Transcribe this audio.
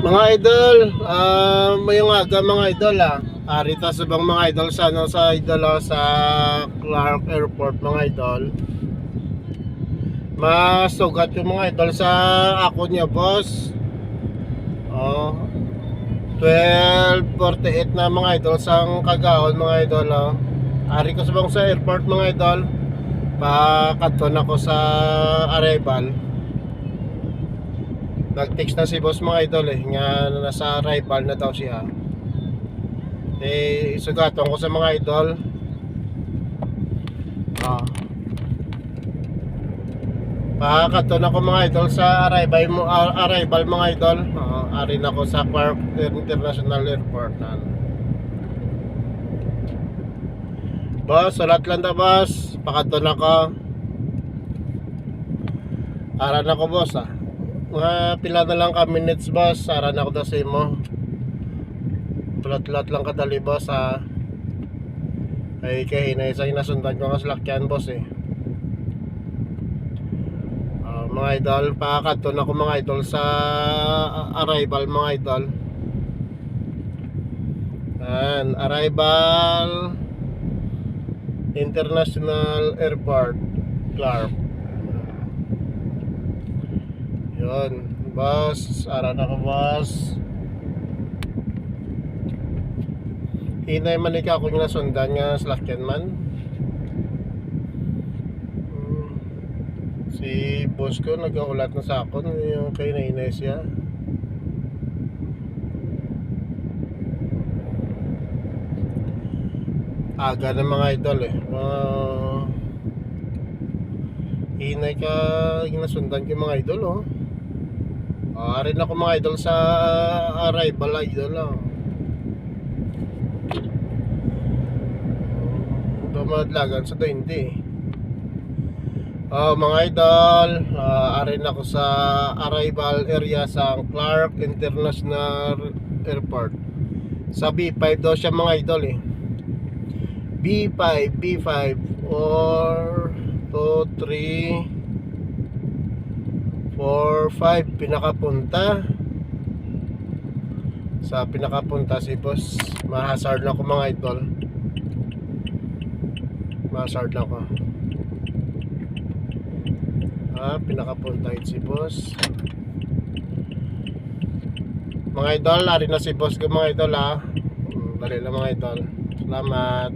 Mga idol, mayong aga mga idol Arita sa bang mga idol sa idol sa Clark Airport mga idol. Masugat yung mga idol sa ako niya boss. Oh, 12:48 na mga idol sang kagaon mga idol Ari ko sa bang sa airport mga idol. Pakadton ako sa arrival. Nag-text na si boss mga idol nga nasa arrival na daw siya. Sugaton ko sa mga idol. Pakadton ako mga idol sa arrival mga idol. Ari na ako sa Clark International Airport na. Boss, salat lang da boss. Pakadton ako. Aran ako boss Mga pila na lang ka minutes boss. Aran ako da sa imo. Tulat-tulat lang kadali boss Ay kay inaisay nasundan ko nga salakyan boss mga idol, pakakadton ako mga idol sa arrival mga idol. Arrival International Airport Clark. Yun boss, aran ako boss. Hinay man ikaw kung nasundan nga salakyan man. Si boss ko nag-aulat na sa akin yung kay na Inesia. Aga na mga idol hinay ka yung nasundan ko mga idol arin ako mga idol sa arrival idol Dumadlagan sa 20 mga idol, arin ako sa arrival area sa Clark International Airport. Sa B5 daw siya mga idol B5 or 2, 3, 4, 5 pinakapunta. Sa pinakapunta si boss. Mahazard na ako mga idol. Mahazard na ako. Pinakapunta si boss. Mga idol, lari na si boss ko mga idol Dali lang mga idol. Salamat.